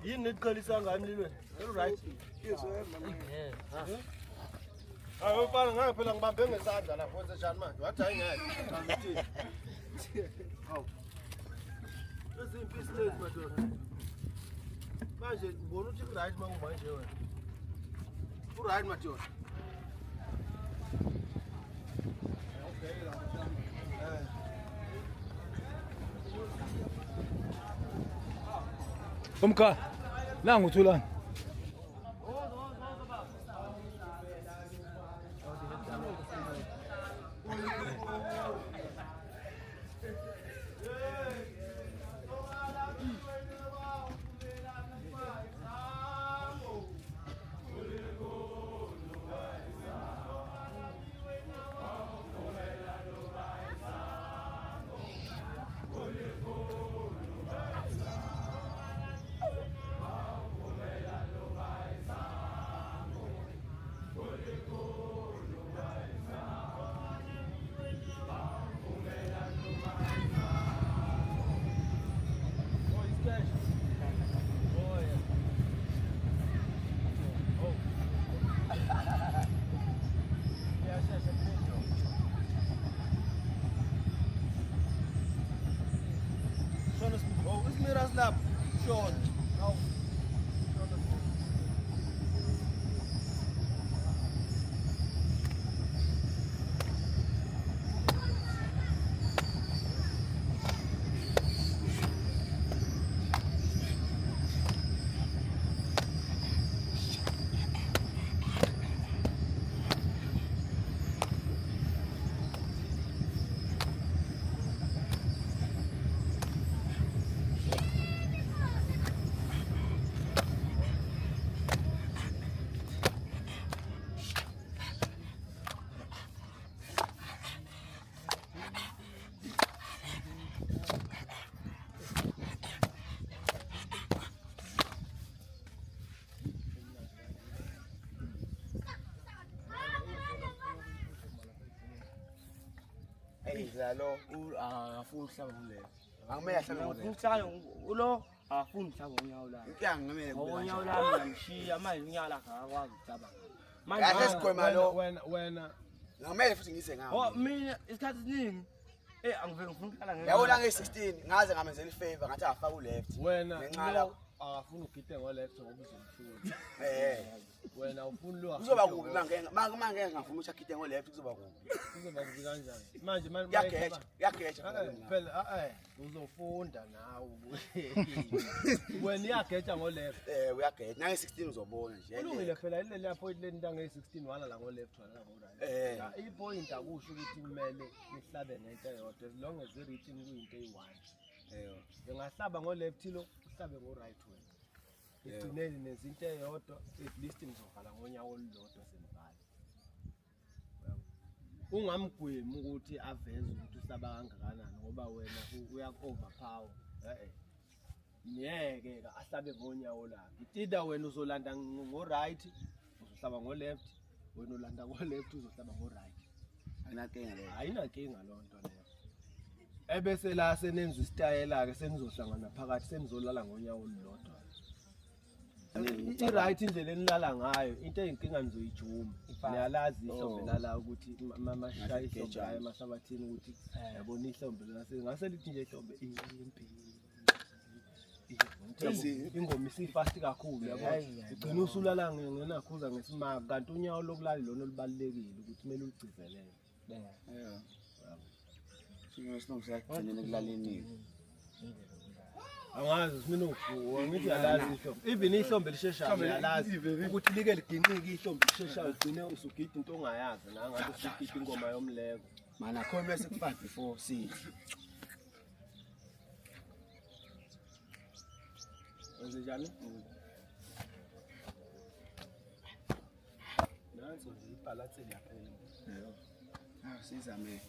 Yini niqhelisa ngani lilweni? Right. Hayi mfana ngeke phela ngibambe ngesandla lapho senjani manje? Wathi ayingeke. Hawu. Ezimpi silezi madoda. Manje ngibona ukuthi ku-right manje wena. Ku-right madoda. Okay la. Umka, nangu uthulani. Slap, Sean. No. Lo afuna uhlaba ngile. Angimele ahlabe ngile. Uhlala ulo afuna uhlaba unyawo la. Inkinga ngamele ngoba unyawo lami ngamshiya manje unyawo lakhe akakwazi ukucabanga. Manje asesigwema lo wena ngamele futhi ngise ngawo. Oh mina isikhathi esiningi angiveke ngifuna ukuhlala ngeke. Yabona nge16 ngaze ngamenzela ifavor ngathi afaka uleft. Wena ngenqala akafuna ugide ngoleft ngoba uzomhlula. Wena ufuna lo. Kuzoba kubi mangeke ngafuna ukuthi agide ngoleft kuzoba kubi. Kuzoba kubi kanjani? Manje yageja phela uzofunda nawe. Wena iyageja ngoleft. Uyageja. Nange 16 uzobona nje. Kulungile phela ile lapho ile ntange 16 wala la ngoleft wala la ngoright. Ipoint akusho ukuthi kumele nihlabe ngento eyodwa as long as the written kuyinto eyi-1. Ungahlaba ngoleft lo uhlabe ngoright wena. Igcineni nezinto eyodwa at least nizovala ngonyawo olulodwa semibhalo. Ungamgwemi ukuthi aveze ukuthi uhlaba kangakanani ngoba wena uyak-overpower. Ngeke ke ahlabe ngonyawo lakhe. Itida wena uzolanda ngoright, uzohlaba ngoleft, wena ulanda ngoleft uzohlaba ngoright. Ayinankinga leyo. Ayinankinga lo nto leyo. Ebese la senenza isitayela ke senizohlangana phakathi senizolala ngonyawo olulodwa. I-right indlela enilala ngayo into eyinkinga nizoyijuma. Niyalazi ihlombe lala ukuthi mashaya ihlombe ayo emasabathini ukuthi yabona ihlombe lana ngase lithi nje ihlombe impi. Ingoma isifast kakhulu yabo. Ugcina usulala ngenakhuza ngesimanga kanti unyawo lokulala lona olubalekile ukuthi kumele uligcizelele. Sino sinomsakugcinele kulaleni. Angazi mina ufuwa ngithi yalazi ihlombe. Even ihlombe lisheshayo yalazi ukuthi like liginqike ihlombe lisheshayo ugcine usugida into ongayazi nangabe usugida ingoma yomleko. Mana khona bese ku5 before sithi. Wenzenjani? Nanso nje ibhalanseli yaphela. Sizame.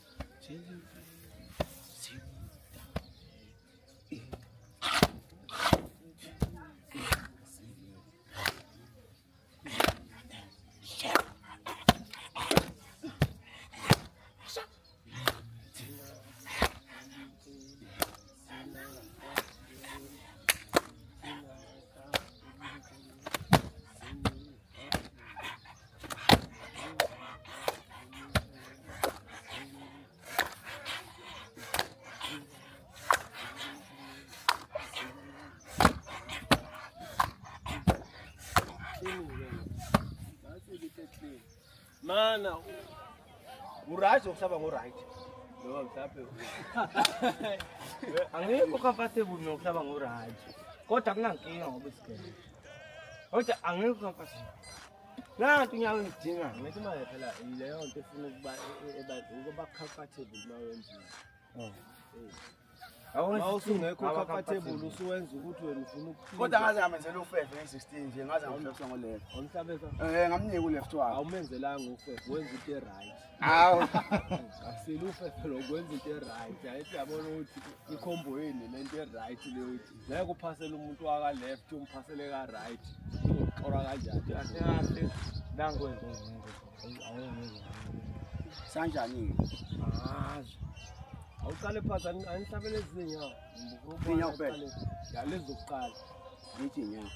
mana uright ukusaba ngo-right noma mhlawumbe angikho comfortable nokuhlaba ngo-right kodwa kunankinga ngoba isigele kodwa angikho comfortable nanti unyawo engidingayo ngithi manje phela yileyo nto efuna ukuba comfortable uma wenzile mawusungekho comfortable usuwenza ukuthi wena ufuna kodwa ngaze ngamenzela ufefe nge-16 nje ngaze ngifefe ngo-left omhlabeka ngamnika u-left wakhe awumenzelanga ufefe wenza into e-right hawu akusile ufefe lokwenza into e-right ayithi yabona ukuthi ikhombo yini lento e-right leyo ukuthi ngeke uphasele umuntu waka-left umphasele ka-right uzokuxora kanjani kahle kahle nangikwenza sanjani-ke awuqale phansi anihlabele ezinyawo Iy'nyawo kuphela? ya lezi zokuqala ngithi inyama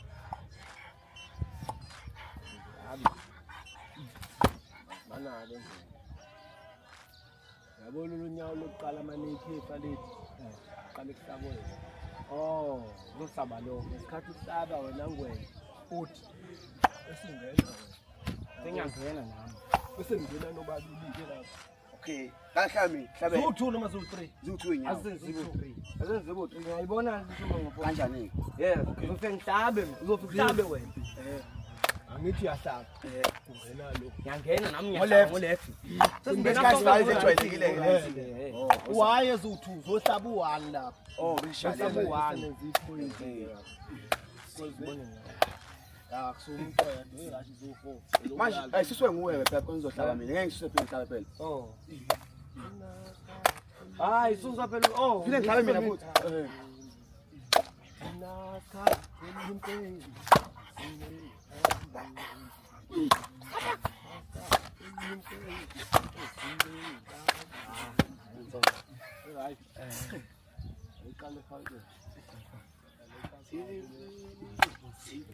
manalo yabona unyawo lokuqala maneyikhefa lethi qale kuhlabona uzohlaba lo ngesikhathi uhlaba wena ngwena uthi esingena sengiyangena nami esengena nobabili-ke lapho okay kahlami hlabe ziwu-2 noma ziwu-3 ziwu-2 inyama azenzibo ngiyayibona kanjani-ke uzofe ngihlabe uhlabe wena angithi uyahlaba ungena lo ngiyangena nami Ngo-left. ngo-left Isikhathi ejwayelekile-ke waye ziwu-2 zohlaba u-1 lapho bishale u-1 akusumuntu eyerashi ziwu-4 manje siswe nguwewe phela nizohlaba mina ngeke ngisuse phela ngihlabe phela hayi suza phela phile ngihlabe mina futhi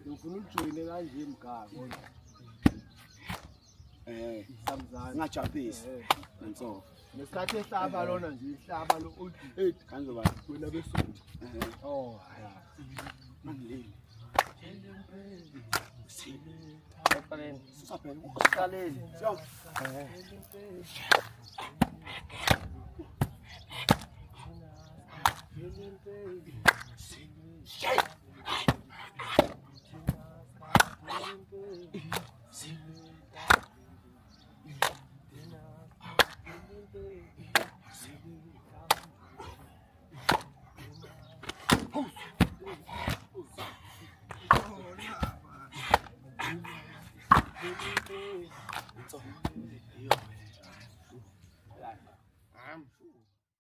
ngifuna ulijoyine kanje mgako samzana singajaphisi nanso nesikhathi ehlaba lona nje ihlaba lo old age kanzoba wena besuthu mangileli sisaphela qaleni siyo